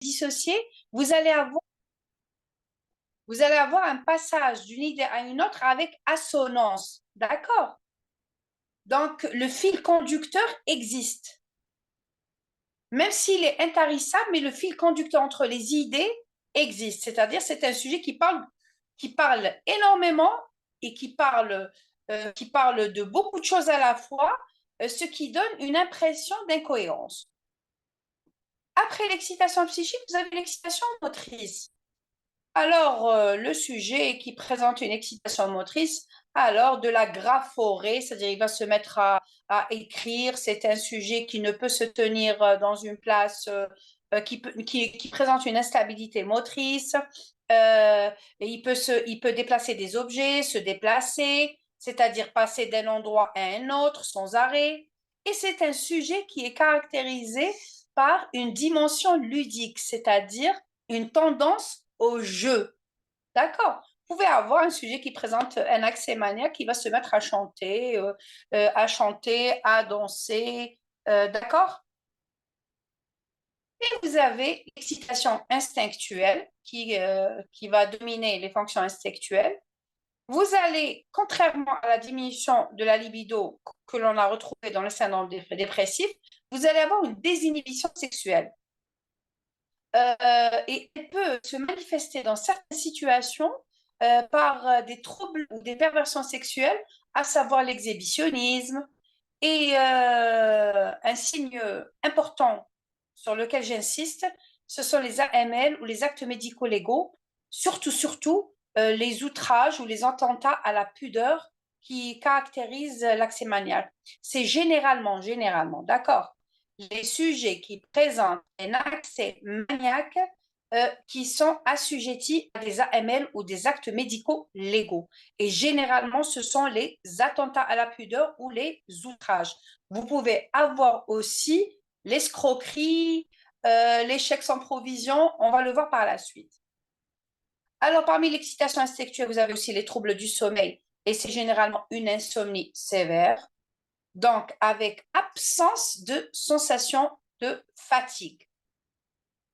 dissocier, vous allez avoir, vous allez avoir un passage d'une idée à une autre avec assonance. D'accord? Donc, le fil conducteur existe. Même s'il est intarissable, mais le fil conducteur entre les idées existe. C'est-à-dire, c'est un sujet qui parle énormément et qui parle de beaucoup de choses à la fois, ce qui donne une impression d'incohérence. Après l'excitation psychique, vous avez l'excitation motrice. Alors, le sujet qui présente une excitation motrice, alors de la graphorée, c'est-à-dire il va se mettre à écrire, c'est un sujet qui ne peut se tenir dans une place, qui présente une instabilité motrice, et il peut déplacer des objets, se déplacer, c'est-à-dire passer d'un endroit à un autre sans arrêt. Et c'est un sujet qui est caractérisé par une dimension ludique, c'est-à-dire une tendance au jeu. D'accord. Vous pouvez avoir un sujet qui présente un accès maniaque qui va se mettre à chanter, à danser. D'accord. Et vous avez l'excitation instinctuelle qui va dominer les fonctions instinctuelles. Vous allez, contrairement à la diminution de la libido que l'on a retrouvée dans le syndrome dépressif, vous allez avoir une désinhibition sexuelle. Et elle peut se manifester dans certaines situations par des troubles ou des perversions sexuelles, à savoir l'exhibitionnisme. Et un signe important sur lequel j'insiste, ce sont les AML ou les actes médico-légaux, surtout les outrages ou les attentats à la pudeur qui caractérisent l'accès maniaque. C'est généralement, d'accord, les sujets qui présentent un accès maniaque qui sont assujettis à des AML ou des actes médicaux légaux. Et généralement, ce sont les attentats à la pudeur ou les outrages. Vous pouvez avoir aussi l'escroquerie, les chèques sans provision, on va le voir par la suite. Alors, parmi l'excitation intellectuelle, vous avez aussi les troubles du sommeil, et c'est généralement une insomnie sévère, donc avec absence de sensation de fatigue.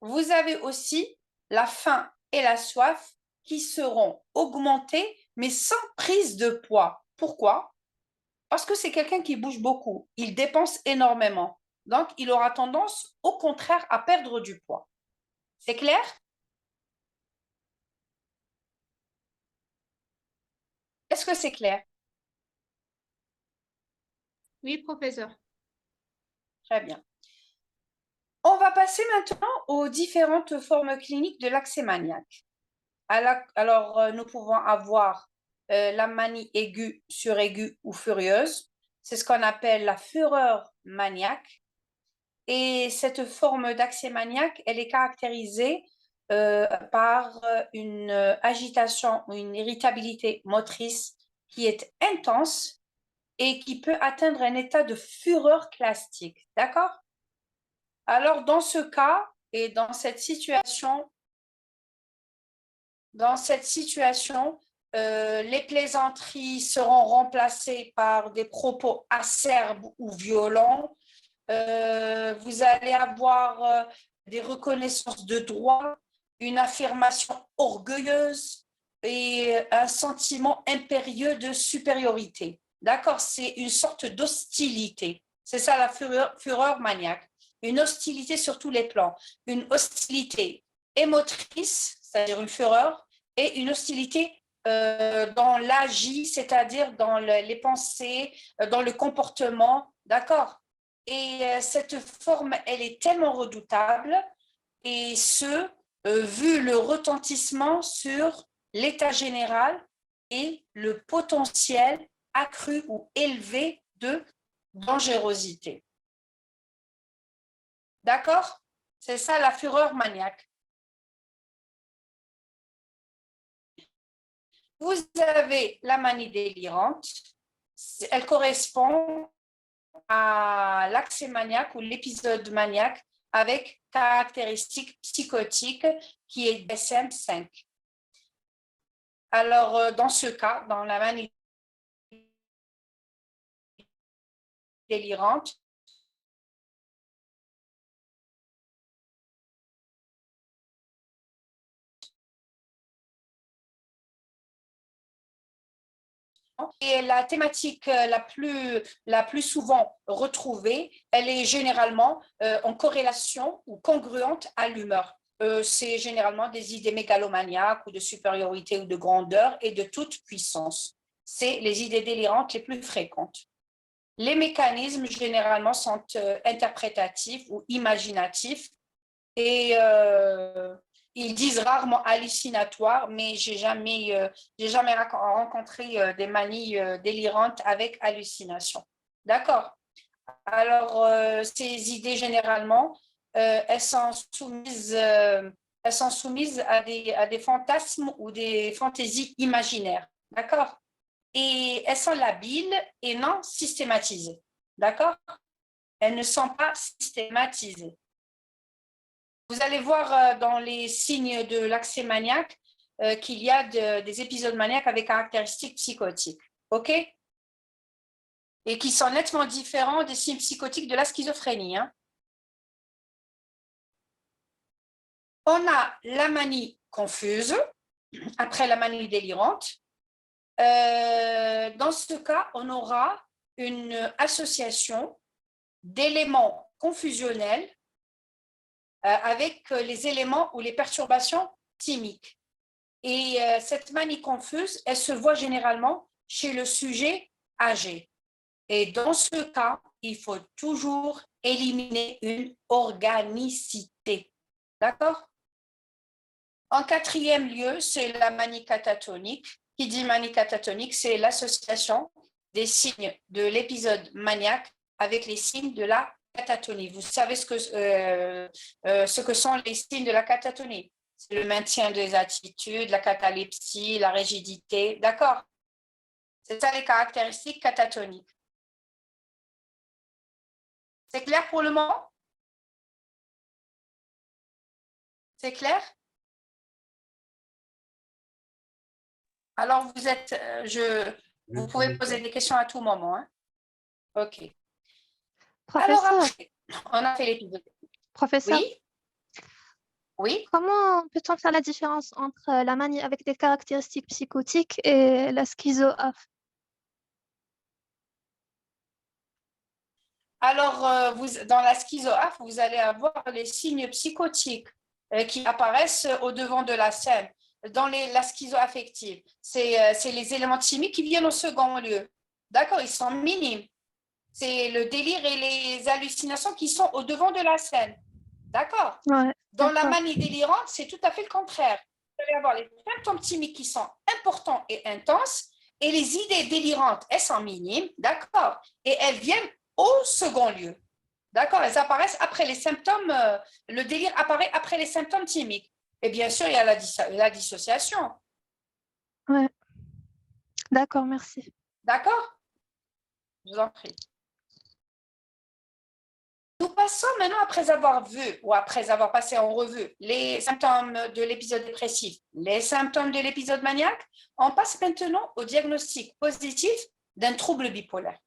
Vous avez aussi la faim et la soif qui seront augmentées, mais sans prise de poids. Pourquoi? Parce que c'est quelqu'un qui bouge beaucoup, il dépense énormément. Donc, il aura tendance, au contraire, à perdre du poids. C'est clair? Est-ce que c'est clair? Oui, professeur. Très bien. On va passer maintenant aux différentes formes cliniques de l'accès maniaque. Alors, nous pouvons avoir la manie aiguë, suraiguë ou furieuse. C'est ce qu'on appelle la fureur maniaque. Et cette forme d'accès maniaque, elle est caractérisée par une agitation ou une irritabilité motrice qui est intense et qui peut atteindre un état de fureur classique. D'accord? Alors, dans ce cas et dans cette situation, les plaisanteries seront remplacées par des propos acerbes ou violents. Vous allez avoir des reconnaissances de droit, une affirmation orgueilleuse et un sentiment impérieux de supériorité. D'accord? C'est une sorte d'hostilité. C'est ça la fureur maniaque. Une hostilité sur tous les plans. Une hostilité émotrice, c'est-à-dire une fureur, et une hostilité dans l'agit, c'est-à-dire dans les pensées, dans le comportement. D'accord? Et cette forme, elle est tellement redoutable, et ce, vu le retentissement sur l'état général et le potentiel accru ou élevé de dangerosité. D'accord? C'est ça la fureur maniaque. Vous avez la manie délirante. Elle correspond à l'accès maniaque ou l'épisode maniaque avec caractéristiques psychotiques qui est DSM-5. Alors, dans ce cas, dans la manie délirante, Et la thématique la plus souvent retrouvée, elle est généralement en corrélation ou congruente à l'humeur. C'est généralement des idées mégalomaniaques ou de supériorité ou de grandeur et de toute puissance. C'est les idées délirantes les plus fréquentes. Les mécanismes généralement sont interprétatifs ou imaginatifs et ils disent rarement hallucinatoire, mais j'ai jamais rencontré des manies délirantes avec hallucination. D'accord. Alors, ces idées, généralement, elles sont soumises à des fantasmes ou des fantaisies imaginaires. D'accord. Et elles sont labiles et non systématisées. D'accord. Elles ne sont pas systématisées. Vous allez voir dans les signes de l'accès maniaque qu'il y a des épisodes maniaques avec caractéristiques psychotiques. OK? Et qui sont nettement différents des signes psychotiques de la schizophrénie. Hein. On a la manie confuse, après la manie délirante. Dans ce cas, on aura une association d'éléments confusionnels avec les éléments ou les perturbations thymiques. Et cette manie confuse, elle se voit généralement chez le sujet âgé. Et dans ce cas, il faut toujours éliminer une organicité. D'accord? En quatrième lieu, c'est la manie catatonique. Qui dit manie catatonique, c'est l'association des signes de l'épisode maniaque avec les signes de la catatonie. Vous savez ce que sont les signes de la catatonie? C'est le maintien des attitudes, la catalepsie, la rigidité. D'accord? C'est ça les caractéristiques catatoniques. C'est clair pour le moment? C'est clair? Alors, vous pouvez poser des questions à tout moment. Hein? OK. Alors Professeur, après, on a fait l'épisode. professeur, Oui? Oui? comment peut-on faire la différence entre la manie avec des caractéristiques psychotiques et la schizo-affective? Alors, dans la schizoaff, vous allez avoir les signes psychotiques qui apparaissent au devant de la scène. Dans la schizoaffective, c'est les éléments chimiques qui viennent au second lieu. D'accord, ils sont minimes. C'est le délire et les hallucinations qui sont au devant de la scène. D'accord. Ouais, Dans la d'accord. manie délirante, c'est tout à fait le contraire. Vous allez avoir les symptômes chimiques qui sont importants et intenses, et les idées délirantes, elles sont minimes, d'accord, et elles viennent au second lieu. D'accord, elles apparaissent après les symptômes, le délire apparaît après les symptômes chimiques. Et bien sûr, il y a la dissociation. Ouais. D'accord, merci. D'accord? Je vous en prie. Nous passons maintenant, après avoir vu ou après avoir passé en revue les symptômes de l'épisode dépressif, les symptômes de l'épisode maniaque, on passe maintenant au diagnostic positif d'un trouble bipolaire.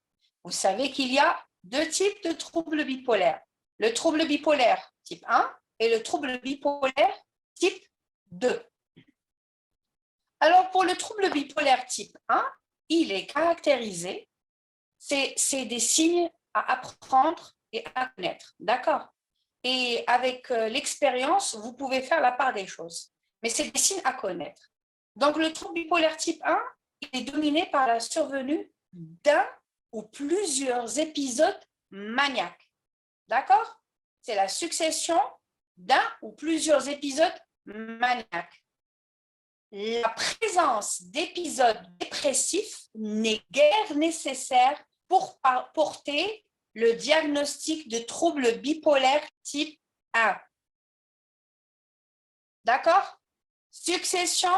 Vous savez qu'il y a deux types de troubles bipolaires. Le trouble bipolaire type 1 et le trouble bipolaire type 2. Alors, pour le trouble bipolaire type 1, il est caractérisé, c'est des signes à apprendre et à connaître, d'accord? Et avec l'expérience, vous pouvez faire la part des choses. Mais c'est des signes à connaître. Donc, le trouble bipolaire type 1, il est dominé par la survenue d'un ou plusieurs épisodes maniaques. D'accord? C'est la succession d'un ou plusieurs épisodes maniaques. La présence d'épisodes dépressifs n'est guère nécessaire pour porter le diagnostic de trouble bipolaire type 1. D'accord? Succession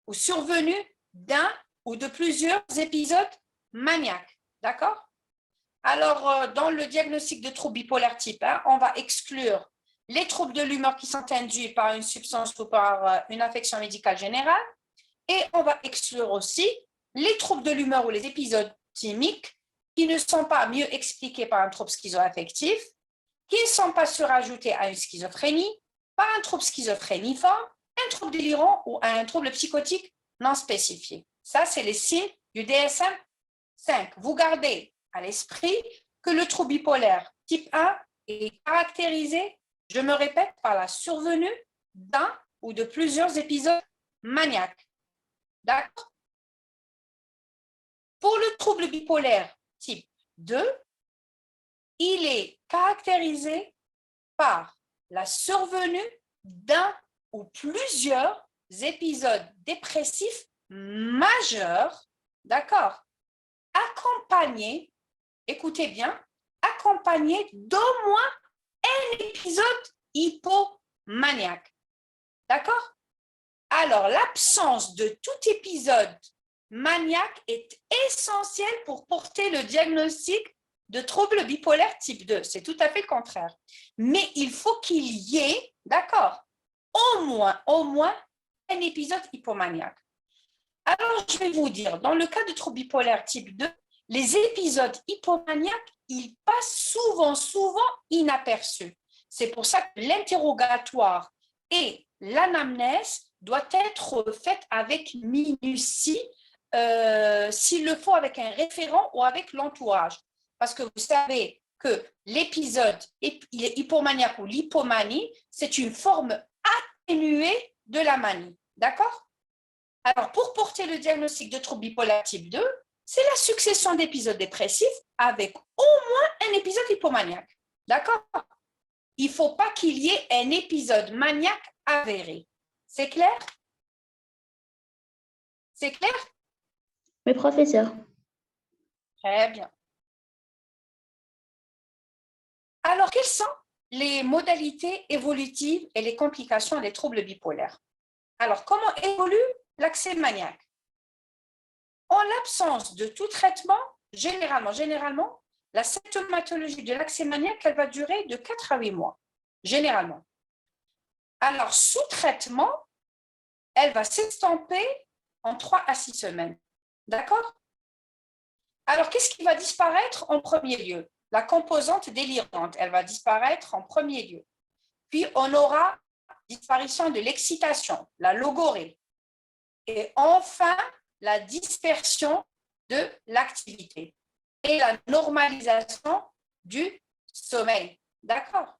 ou survenue d'un ou de plusieurs épisodes maniaques. D'accord? Alors, dans le diagnostic de trouble bipolaire type 1, on va exclure les troubles de l'humeur qui sont induits par une substance ou par une affection médicale générale, et on va exclure aussi les troubles de l'humeur ou les épisodes thymiques qui ne sont pas mieux expliqués par un trouble schizoaffectif, qui ne sont pas surajoutés à une schizophrénie, par un trouble schizophréniforme, un trouble délirant ou un trouble psychotique non spécifié. Ça, c'est les signes du DSM-5. Vous gardez à l'esprit que le trouble bipolaire type 1 est caractérisé, je me répète, par la survenue d'un ou de plusieurs épisodes maniaques. D'accord? Pour le trouble bipolaire type 2, il est caractérisé par la survenue d'un ou plusieurs épisodes dépressifs majeurs, d'accord, accompagnés, écoutez bien, accompagnés d'au moins un épisode hypomaniaque. D'accord? Alors, l'absence de tout épisode maniaque est essentielle pour porter le diagnostic de trouble bipolaire type 2. C'est tout à fait le contraire. Mais il faut qu'il y ait, d'accord, au moins un épisode hypomaniaque. Alors, je vais vous dire, dans le cas de trouble bipolaire type 2, les épisodes hypomaniaques, ils passent souvent inaperçus. C'est pour ça que l'interrogatoire et l'anamnèse doivent être faites avec minutie, s'il le faut avec un référent ou avec l'entourage. Parce que vous savez que l'épisode hypomaniaque ou l'hypomanie, c'est une forme atténuée de la manie. D'accord? Alors, pour porter le diagnostic de trouble bipolaire type 2, c'est la succession d'épisodes dépressifs avec au moins un épisode hypomaniaque. D'accord? Il ne faut pas qu'il y ait un épisode maniaque avéré. C'est clair? C'est clair? Oui, professeur. Très bien. Alors, quelles sont les modalités évolutives et les complications des troubles bipolaires? Alors, comment évolue l'accès maniaque? En l'absence de tout traitement, généralement, la symptomatologie de l'accès maniaque, elle va durer de 4 à 8 mois, généralement. Alors, sous traitement, elle va s'estomper en 3 à 6 semaines. D'accord? Alors, qu'est-ce qui va disparaître en premier lieu? La composante délirante, elle va disparaître en premier lieu. Puis, on aura disparition de l'excitation, la logorée. Et enfin, la dispersion de l'activité et la normalisation du sommeil. D'accord?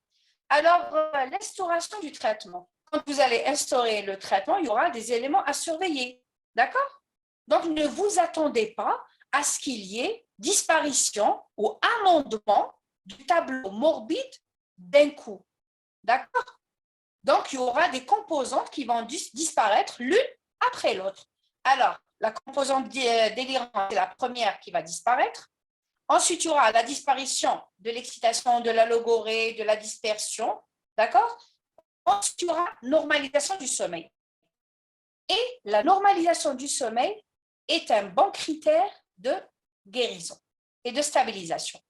Alors, l'instauration du traitement. Quand vous allez instaurer le traitement, il y aura des éléments à surveiller. D'accord? Donc, ne vous attendez pas à ce qu'il y ait disparition ou amendement du tableau morbide d'un coup. D'accord? Donc, il y aura des composantes qui vont disparaître l'une après l'autre. Alors, la composante délirante, c'est la première qui va disparaître. Ensuite, il y aura la disparition de l'excitation, de la logorée, de la dispersion. D'accord? Ensuite, il y aura normalisation du sommeil. Et la normalisation du sommeil est un bon critère de guérison et de stabilisation.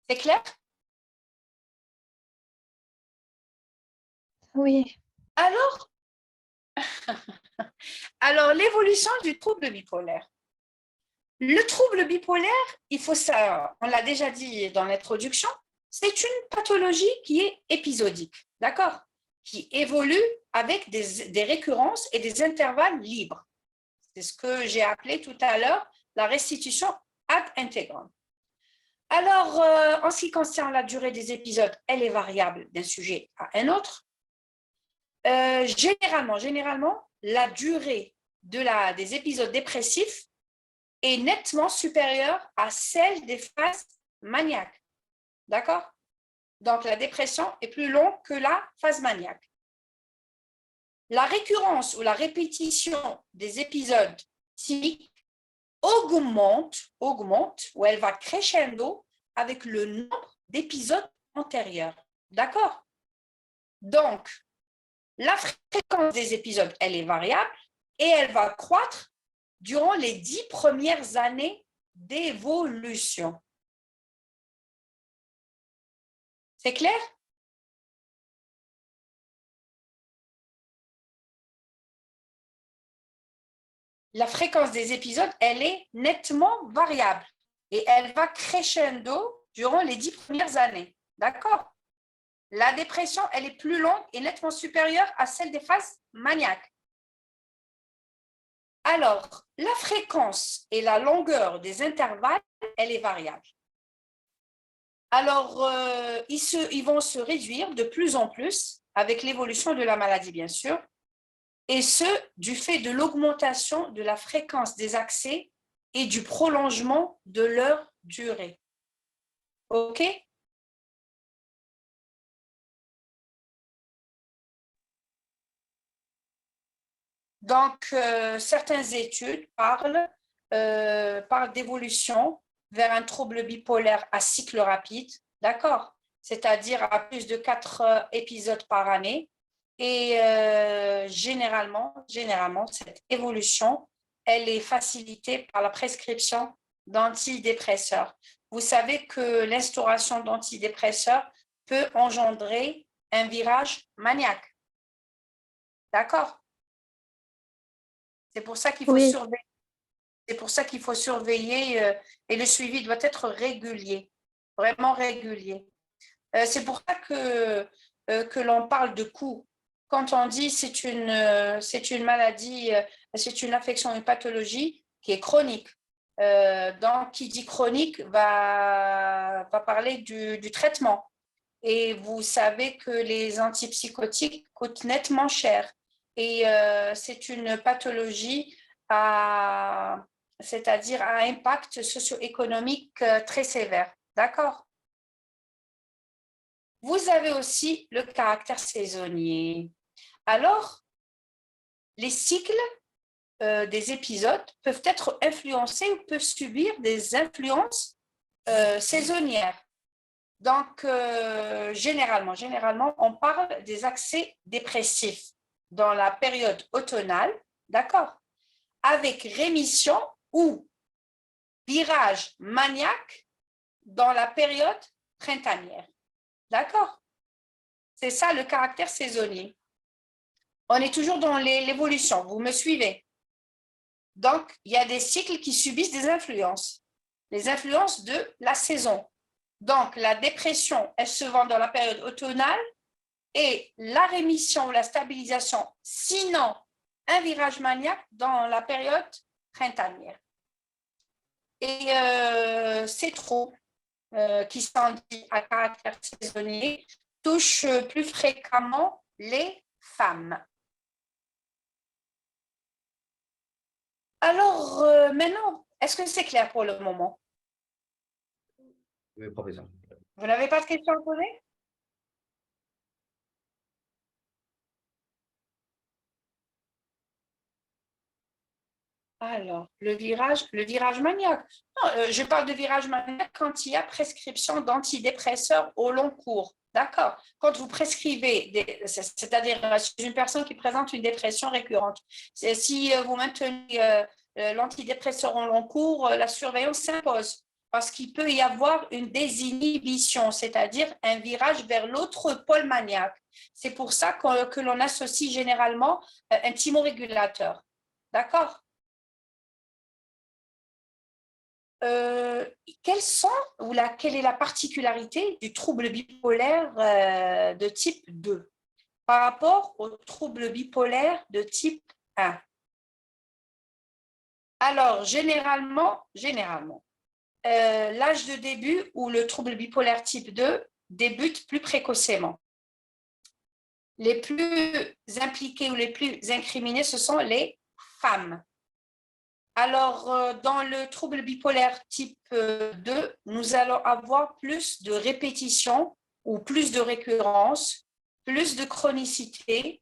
C'est clair? Oui. Alors, l'évolution du trouble bipolaire. Le trouble bipolaire, il faut ça, on l'a déjà dit dans l'introduction, c'est une pathologie qui est épisodique, d'accord? Qui évolue avec des récurrences et des intervalles libres. C'est ce que j'ai appelé tout à l'heure la restitution ad integram. Alors, en ce qui concerne la durée des épisodes, elle est variable d'un sujet à un autre. Généralement, la durée des épisodes dépressifs est nettement supérieure à celle des phases maniaques. D'accord? Donc, la dépression est plus longue que la phase maniaque. La récurrence ou la répétition des épisodes cyniques augmente, ou elle va crescendo avec le nombre d'épisodes antérieurs. D'accord? Donc, la fréquence des épisodes, elle est variable et elle va croître durant les 10 premières années d'évolution. C'est clair? La fréquence des épisodes, elle est nettement variable et elle va crescendo durant les 10 premières années. D'accord? La dépression, elle est plus longue et nettement supérieure à celle des phases maniaques. Alors, la fréquence et la longueur des intervalles, elle est variable. Alors, ils vont se réduire de plus en plus avec l'évolution de la maladie, bien sûr, et ce, du fait de l'augmentation de la fréquence des accès et du prolongement de leur durée. OK? Donc, certaines études parlent d'évolution vers un trouble bipolaire à cycle rapide, d'accord? C'est-à-dire à plus de 4 épisodes par année. Et généralement, cette évolution, elle est facilitée par la prescription d'antidépresseurs. Vous savez que l'instauration d'antidépresseurs peut engendrer un virage maniaque. D'accord? C'est pour ça qu'il faut Oui. surveiller. C'est pour ça qu'il faut surveiller et le suivi doit être régulier, vraiment régulier. C'est pour ça que l'on parle de coût. Quand on dit c'est une maladie, c'est une affection, une pathologie qui est chronique. Donc, qui dit chronique va parler du traitement. Et vous savez que les antipsychotiques coûtent nettement cher. Et c'est une pathologie c'est-à-dire à impact socio-économique très sévère. D'accord? Vous avez aussi le caractère saisonnier. Alors, les cycles des épisodes peuvent être influencés ou peuvent subir des influences saisonnières. Donc, généralement, on parle des accès dépressifs dans la période automnale, d'accord, avec rémission ou virage maniaque dans la période printanière. D'accord? C'est ça le caractère saisonnier. On est toujours dans l'évolution, vous me suivez? Donc, il y a des cycles qui subissent des influences, les influences de la saison. Donc, la dépression, elle se vend dans la période automnale et la rémission ou la stabilisation, sinon un virage maniaque dans la période printanière. Et ces troubles qui sont dits à caractère saisonnier touchent plus fréquemment les femmes. Alors, maintenant, est-ce que c'est clair pour le moment? Oui, professeur. Vous n'avez pas de questions à poser? Alors, le virage maniaque. Non, je parle de virage maniaque quand il y a prescription d'antidépresseurs au long cours. D'accord. Quand vous prescrivez, c'est-à-dire une personne qui présente une dépression récurrente, si vous maintenez l'antidépresseur au long cours, la surveillance s'impose parce qu'il peut y avoir une désinhibition, c'est-à-dire un virage vers l'autre pôle maniaque. C'est pour ça que l'on associe généralement un thymorégulateur. D'accord? Quelle est la particularité du trouble bipolaire de type 2 par rapport au trouble bipolaire de type 1? Alors, généralement, l'âge de début où le trouble bipolaire type 2 débute plus précocement. Les plus impliqués ou les plus incriminés, ce sont les femmes. Alors, dans le trouble bipolaire type 2, nous allons avoir plus de répétitions ou plus de récurrence, plus de chronicité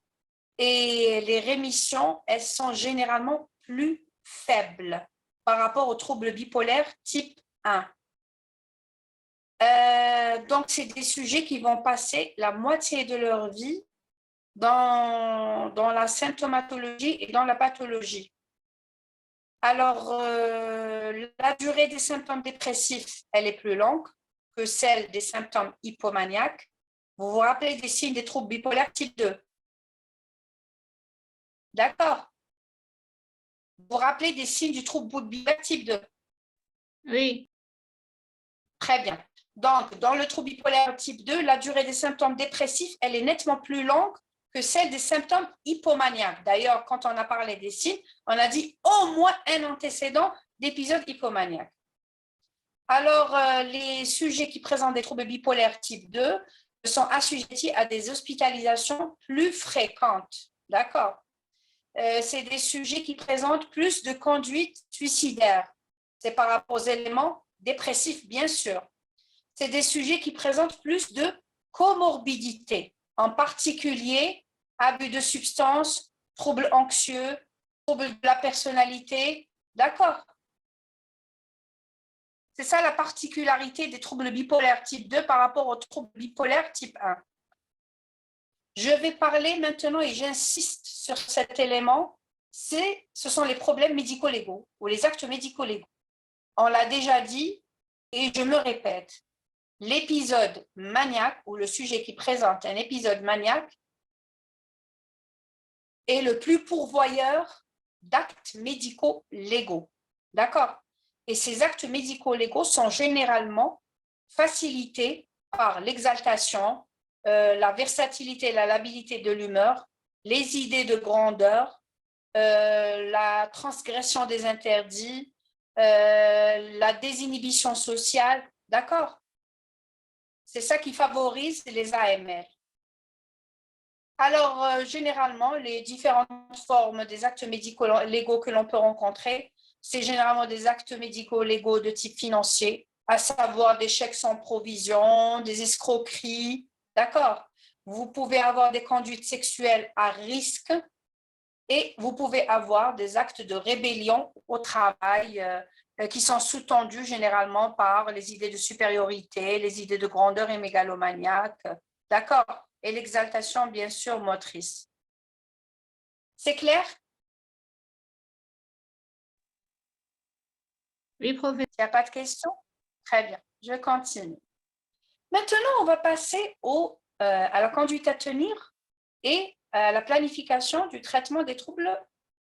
et les rémissions, elles sont généralement plus faibles par rapport au trouble bipolaire type 1. Donc, c'est des sujets qui vont passer la moitié de leur vie dans la symptomatologie et dans la pathologie. Alors, la durée des symptômes dépressifs, elle est plus longue que celle des symptômes hypomaniaques. Vous vous rappelez des signes des troubles bipolaires type 2? D'accord. Vous vous rappelez des signes du trouble bipolaire type 2? Oui. Très bien. Donc, dans le trouble bipolaire type 2, la durée des symptômes dépressifs, elle est nettement plus longue que celle des symptômes hypomaniaques. D'ailleurs, quand on a parlé des signes, on a dit au moins un antécédent d'épisode hypomaniaque. Alors, les sujets qui présentent des troubles bipolaires type 2 sont assujettis à des hospitalisations plus fréquentes. D'accord? C'est des sujets qui présentent plus de conduite suicidaire. C'est par rapport aux éléments dépressifs, bien sûr. C'est des sujets qui présentent plus de comorbidité, en particulier abus de substances, troubles anxieux, troubles de la personnalité. D'accord? C'est ça la particularité des troubles bipolaires type 2 par rapport aux troubles bipolaires type 1. Je vais parler maintenant, et j'insiste sur cet élément, ce sont les problèmes médico-légaux ou les actes médico-légaux. On l'a déjà dit et je me répète, l'épisode maniaque ou le sujet qui présente un épisode maniaque est le plus pourvoyeur d'actes médico-légaux. D'accord? Et ces actes médico-légaux sont généralement facilités par l'exaltation, la versatilité et la labilité de l'humeur, les idées de grandeur, la transgression des interdits, la désinhibition sociale. D'accord? C'est ça qui favorise les AML. Alors, généralement, les différentes formes des actes médico-légaux que l'on peut rencontrer, c'est généralement des actes médico-légaux de type financier, à savoir des chèques sans provision, des escroqueries, d'accord? Vous pouvez avoir des conduites sexuelles à risque et vous pouvez avoir des actes de rébellion au travail qui sont sous-tendus généralement par les idées de supériorité, les idées de grandeur et mégalomaniaque, d'accord? Et l'exaltation, bien sûr, motrice. C'est clair? Oui, professeur. Il n'y a pas de questions? Très bien, je continue. Maintenant, on va passer à la conduite à tenir et à la planification du traitement des troubles,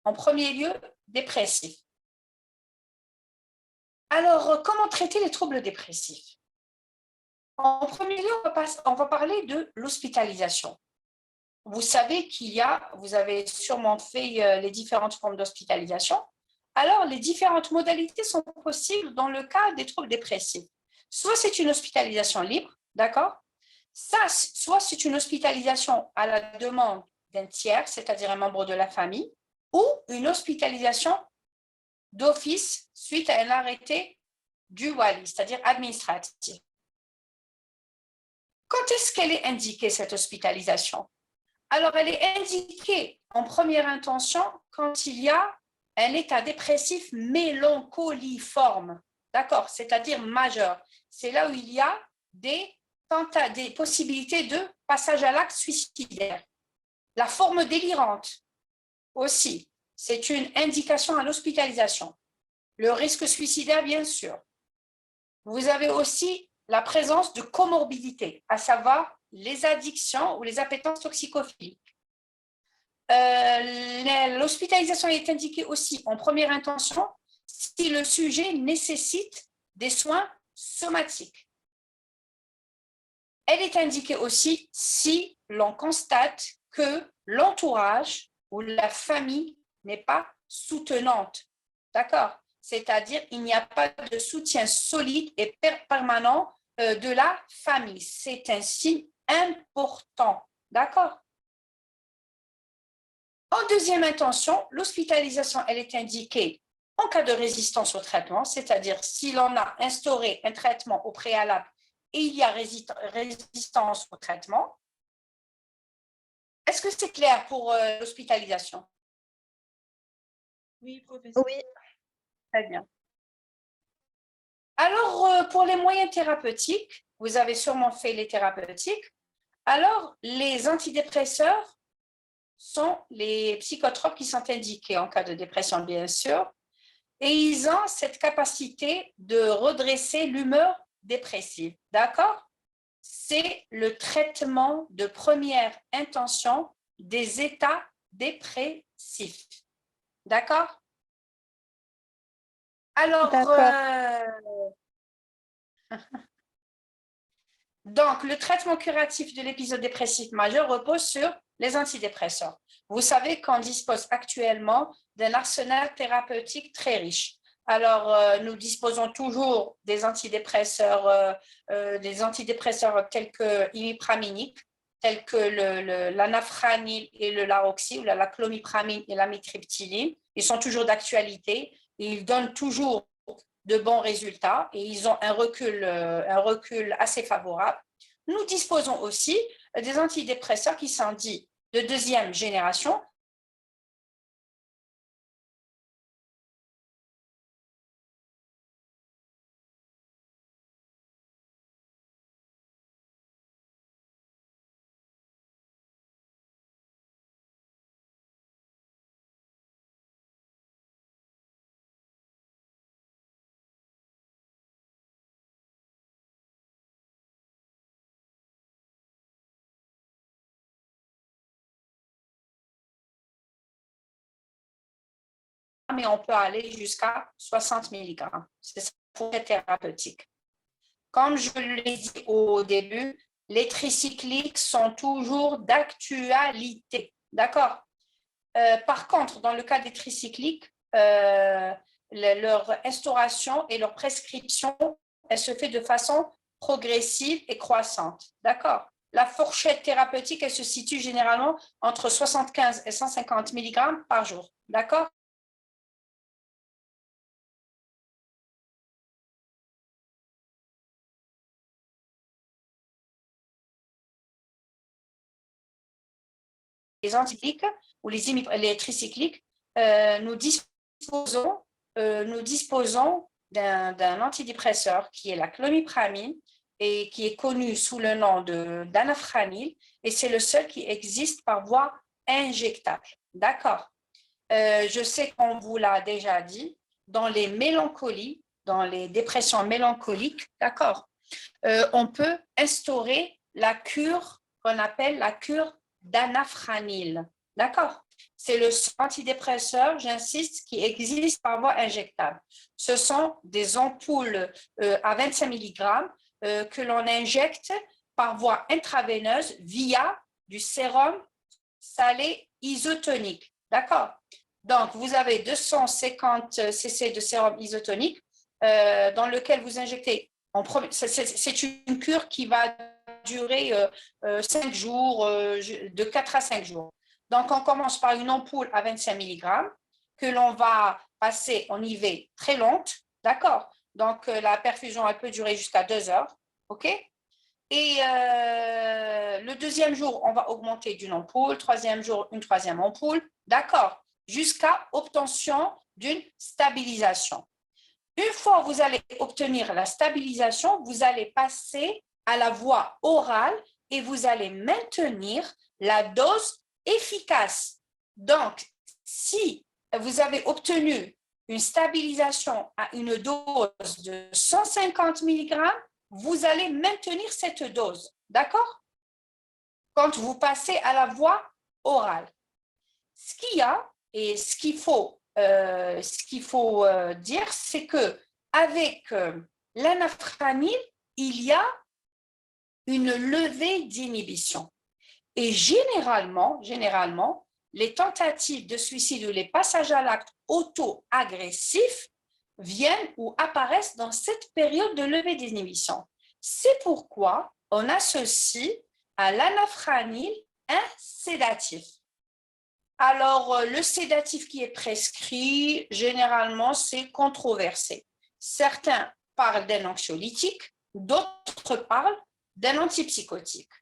en premier lieu, dépressifs. Alors, comment traiter les troubles dépressifs? En premier lieu, on va parler de l'hospitalisation. Vous savez vous avez sûrement fait les différentes formes d'hospitalisation. Alors, les différentes modalités sont possibles dans le cas des troubles dépressifs. Soit c'est une hospitalisation libre, d'accord? Soit c'est une hospitalisation à la demande d'un tiers, c'est-à-dire un membre de la famille, ou une hospitalisation d'office suite à un arrêté du wali, c'est-à-dire administratif. Quand est-ce qu'elle est indiquée, cette hospitalisation? Alors, elle est indiquée en première intention quand il y a un état dépressif mélancoliforme, d'accord, c'est-à-dire majeur. C'est là où il y a des possibilités de passage à l'acte suicidaire. La forme délirante aussi, c'est une indication à l'hospitalisation. Le risque suicidaire, bien sûr. Vous avez aussi la présence de comorbidités, à savoir les addictions ou les appétences toxicophiliques. L'hospitalisation est indiquée aussi en première intention si le sujet nécessite des soins somatiques. Elle est indiquée aussi si l'on constate que l'entourage ou la famille n'est pas soutenante. D'accord? C'est-à-dire il n'y a pas de soutien solide et permanent de la famille. C'est un signe important. D'accord? En deuxième intention, l'hospitalisation, elle est indiquée en cas de résistance au traitement, c'est-à-dire si l'on a instauré un traitement au préalable et il y a résistance au traitement. Est-ce que c'est clair pour l'hospitalisation? Oui, professeur. Oui, Très bien. Alors, pour les moyens thérapeutiques, vous avez sûrement fait les thérapeutiques. Alors, les antidépresseurs sont les psychotropes qui sont indiqués en cas de dépression, bien sûr. Et ils ont cette capacité de redresser l'humeur dépressive. D'accord? C'est le traitement de première intention des états dépressifs. D'accord? Alors, d'accord. Donc, le traitement curatif de l'épisode dépressif majeur repose sur les antidépresseurs. Vous savez qu'on dispose actuellement d'un arsenal thérapeutique très riche. Alors, nous disposons toujours des antidépresseurs tels que imipraminique, tels que l'anafranil et le laroxy, ou la clomipramine et l'amitriptyline. Ils sont toujours d'actualité et ils donnent toujours de bons résultats et ils ont un recul assez favorable. Nous disposons aussi des antidépresseurs qui sont dits de deuxième génération. Mais on peut aller jusqu'à 60 mg. C'est ça pour être thérapeutique. Comme je l'ai dit au début, les tricycliques sont toujours d'actualité. D'accord? Par contre, dans le cas des tricycliques, leur instauration et leur prescription, elle se fait de façon progressive et croissante. D'accord? La fourchette thérapeutique, elle se situe généralement entre 75 et 150 mg par jour. D'accord? Les anticycliques ou les tricycliques, nous disposons d'un antidépresseur qui est la clomipramine et qui est connu sous le nom d'anafranil, et c'est le seul qui existe par voie injectable. D'accord? Je sais qu'on vous l'a déjà dit, dans les mélancolies, dans les dépressions mélancoliques, d'accord, on peut instaurer la cure qu'on appelle la cure d'anafranil. D'accord? C'est le antidépresseur, j'insiste, qui existe par voie injectable. Ce sont des ampoules à 25 mg que l'on injecte par voie intraveineuse via du sérum salé isotonique. D'accord? Donc, vous avez 250 cc de sérum isotonique dans lequel vous injectez. C'est une cure qui va durer 5 jours, de 4 à 5 jours. Donc, on commence par une ampoule à 25 mg que l'on va passer en IV très lente. D'accord? Donc, la perfusion, elle peut durer jusqu'à 2 heures. OK? Et le deuxième jour, on va augmenter d'une ampoule. Troisième jour, une troisième ampoule. D'accord? Jusqu'à obtention d'une stabilisation. Une fois que vous allez obtenir la stabilisation, vous allez passer à la voie orale et vous allez maintenir la dose efficace. Donc, si vous avez obtenu une stabilisation à une dose de 150 mg, vous allez maintenir cette dose. D'accord? Quand vous passez à la voie orale. Ce qu'il y a et ce qu'il faut dire, c'est qu'avec l'anafranil, il y a une levée d'inhibition. Et généralement, les tentatives de suicide ou les passages à l'acte auto-agressifs viennent ou apparaissent dans cette période de levée d'inhibition. C'est pourquoi on associe à l'anafranil un sédatif. Alors, le sédatif qui est prescrit, généralement, c'est controversé. Certains parlent d'un anxiolytique, d'autres parlent d'un antipsychotique.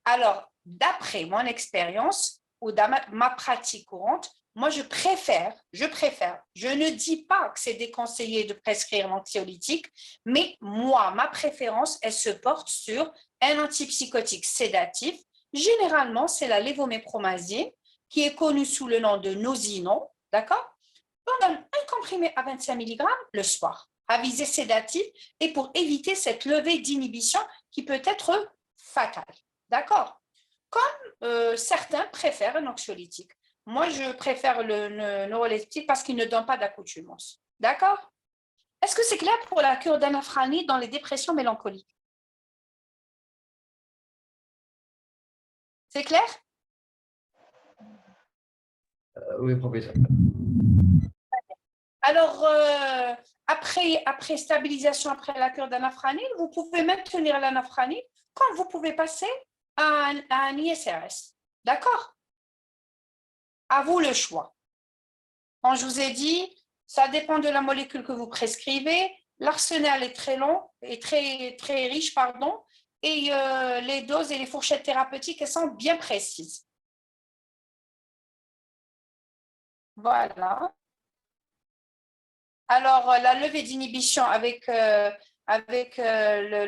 Alors, d'après mon expérience ou ma pratique courante, moi, je préfère, je ne dis pas que c'est déconseillé de prescrire l'anxiolytique, mais moi, ma préférence, elle se porte sur un antipsychotique sédatif. Généralement, c'est la lévomépromazine, qui est connu sous le nom de Nosinon, d'accord? On donne un comprimé à 25 mg le soir, à visée sédative et pour éviter cette levée d'inhibition qui peut être fatale, d'accord? Comme certains préfèrent un anxiolytique. Moi, je préfère le neuroleptique parce qu'il ne donne pas d'accoutumance, d'accord? Est-ce que c'est clair pour la cure d'anafranil dans les dépressions mélancoliques? C'est clair? Oui, professeur. Alors, après stabilisation, après la cure d'anafranil, vous pouvez maintenir l'anafranil quand vous pouvez passer à un ISRS. D'accord? À vous le choix. Quand je vous ai dit, ça dépend de la molécule que vous prescrivez. L'arsenal est très long et très riche, pardon, et les doses et les fourchettes thérapeutiques, elles sont bien précises. Voilà. Alors, la levée d'inhibition avec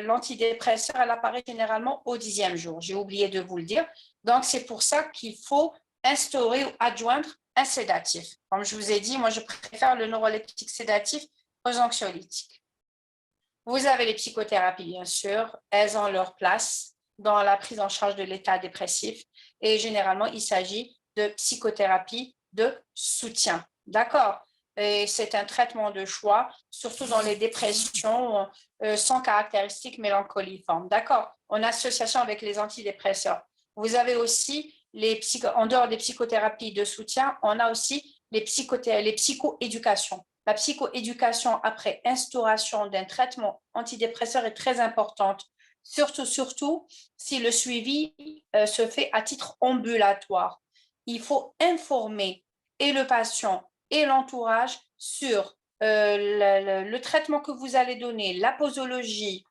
l'antidépresseur, elle apparaît généralement au 10e jour. J'ai oublié de vous le dire. Donc, c'est pour ça qu'il faut instaurer ou adjoindre un sédatif. Comme je vous ai dit, moi, je préfère le neuroleptique sédatif aux anxiolytiques. Vous avez les psychothérapies, bien sûr. Elles ont leur place dans la prise en charge de l'état dépressif. Et généralement, il s'agit de psychothérapie de soutien. D'accord? Et c'est un traitement de choix, surtout dans les dépressions sans caractéristiques mélancoliformes. D'accord? En association avec les antidépresseurs. Vous avez aussi, en dehors des psychothérapies de soutien, on a aussi les psychoéducations. La psychoéducation après instauration d'un traitement antidépresseur est très importante, surtout si le suivi se fait à titre ambulatoire. Il faut informer et le patient et l'entourage sur le traitement que vous allez donner, la posologie,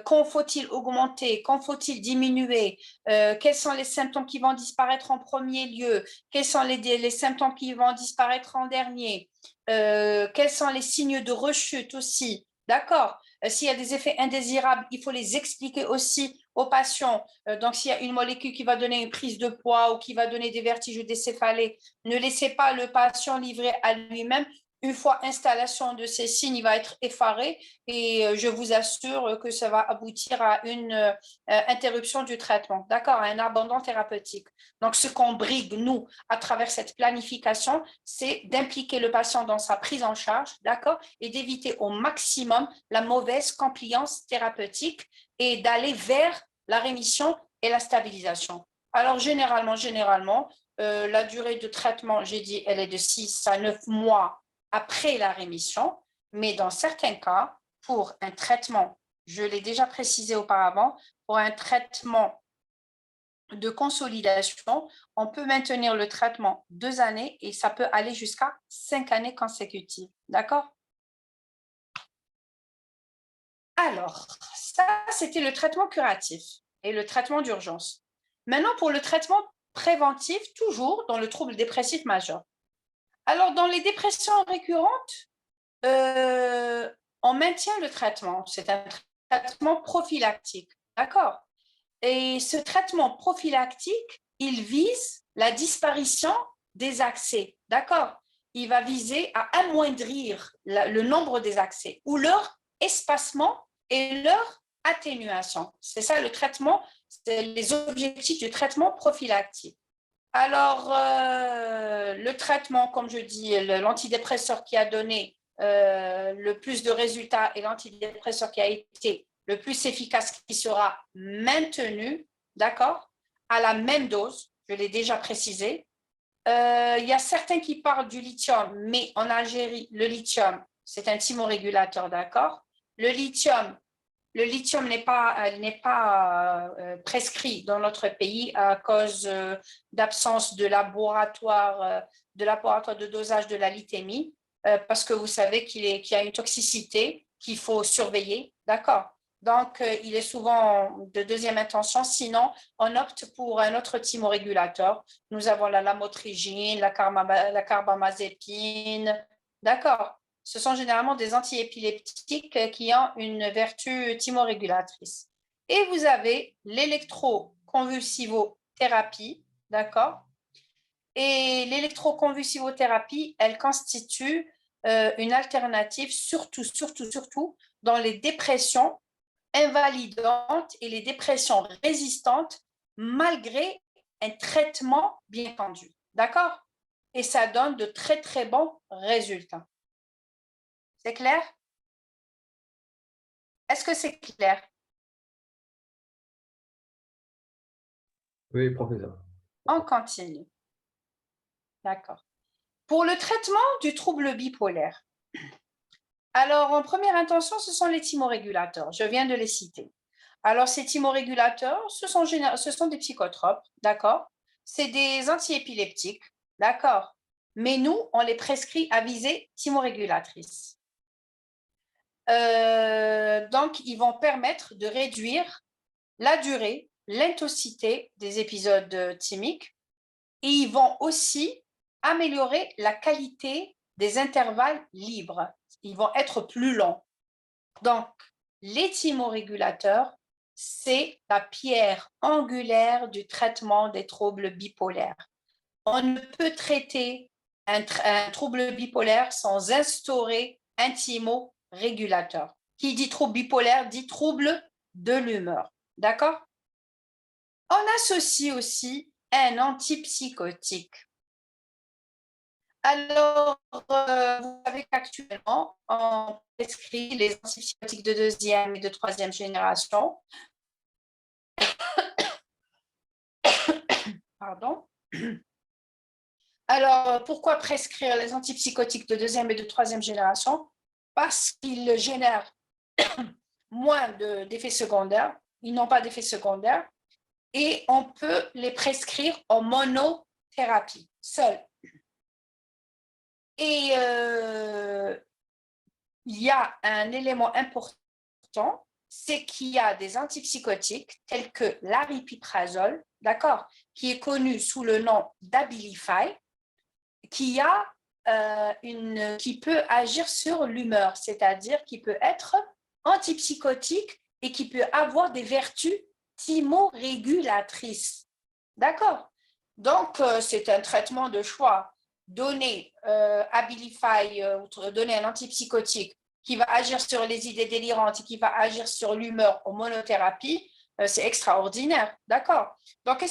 quand faut-il augmenter, quand faut-il diminuer, quels sont les symptômes qui vont disparaître en premier lieu, quels sont les symptômes qui vont disparaître en dernier, quels sont les signes de rechute aussi, d'accord? S'il y a des effets indésirables, il faut les expliquer aussi aux patients. Donc, s'il y a une molécule qui va donner une prise de poids ou qui va donner des vertiges ou des céphalées, ne laissez pas le patient livrer à lui-même. Une fois installation de ces signes, il va être effaré et je vous assure que ça va aboutir à une interruption du traitement, d'accord, à un abandon thérapeutique. Donc, ce qu'on brigue, nous, à travers cette planification, c'est d'impliquer le patient dans sa prise en charge, d'accord, et d'éviter au maximum la mauvaise compliance thérapeutique et d'aller vers la rémission et la stabilisation. Alors, généralement, la durée de traitement, j'ai dit, elle est de 6 à 9 mois après la rémission, mais dans certains cas, pour un traitement, je l'ai déjà précisé auparavant, pour un traitement de consolidation, on peut maintenir le traitement 2 années et ça peut aller jusqu'à 5 années consécutives. D'accord? Alors, ça, c'était le traitement curatif et le traitement d'urgence. Maintenant, pour le traitement préventif, toujours dans le trouble dépressif majeur. Alors, dans les dépressions récurrentes, on maintient le traitement. C'est un traitement prophylactique. D'accord? Et ce traitement prophylactique, il vise la disparition des accès. D'accord? Il va viser à amoindrir le nombre des accès ou leur espacement et leur atténuation. C'est ça le traitement, c'est les objectifs du traitement prophylactique. Alors, le traitement, comme je dis, l'antidépresseur qui a donné le plus de résultats et l'antidépresseur qui a été le plus efficace qui sera maintenu, d'accord, à la même dose, je l'ai déjà précisé. Il y a certains qui parlent du lithium, mais en Algérie, le lithium, c'est un thymorégulateur, d'accord? Le lithium n'est pas prescrit dans notre pays à cause d'absence de laboratoire de dosage de la lithémie, parce que vous savez qu'il y a une toxicité qu'il faut surveiller, d'accord? Donc, il est souvent de deuxième intention, sinon on opte pour un autre thymorégulateur. Nous avons la lamotrigine, la carbamazépine, d'accord? Ce sont généralement des antiépileptiques qui ont une vertu thymorégulatrice. Et vous avez l'électroconvulsivothérapie, d'accord? Et l'électroconvulsivothérapie, elle constitue une alternative, surtout dans les dépressions invalidantes et les dépressions résistantes, malgré un traitement bien tendu, d'accord? Et ça donne de très bons résultats. C'est clair? Est-ce que c'est clair? Oui, professeur. en continu. D'accord. Pour le traitement du trouble bipolaire, alors en première intention, ce sont les thymorégulateurs. Je viens de les citer. Alors, ces thymorégulateurs, ce sont des psychotropes, d'accord? C'est des antiépileptiques, d'accord? Mais nous, on les prescrit à visée thymorégulatrice. Donc, ils vont permettre de réduire la durée, l'intensité des épisodes thymiques et ils vont aussi améliorer la qualité des intervalles libres. Ils vont être plus longs. Donc, les thymorégulateurs, c'est la pierre angulaire du traitement des troubles bipolaires. On ne peut traiter un trouble bipolaire sans instaurer un thymorégulateur. Qui dit trouble bipolaire dit trouble de l'humeur. D'accord? On associe aussi un antipsychotique. Alors, vous savez qu'actuellement, on prescrit les antipsychotiques de deuxième et de troisième génération. Pardon. Alors, pourquoi prescrire les antipsychotiques de deuxième et de troisième génération? Parce qu'ils génèrent moins d'effets secondaires, ils n'ont pas d'effets secondaires, et on peut les prescrire en monothérapie, seul. Et il y a un élément important, c'est qu'il y a des antipsychotiques tels que l'aripiprazole, d'accord, qui est connu sous le nom d'Abilify, qui peut agir sur l'humeur, c'est-à-dire qui peut être antipsychotique et qui peut avoir des vertus thymorégulatrices. D'accord? Donc, c'est un traitement de choix. Donner Abilify, donner un antipsychotique qui va agir sur les idées délirantes et qui va agir sur l'humeur en monothérapie, c'est extraordinaire. D'accord? Donc, qu'est-ce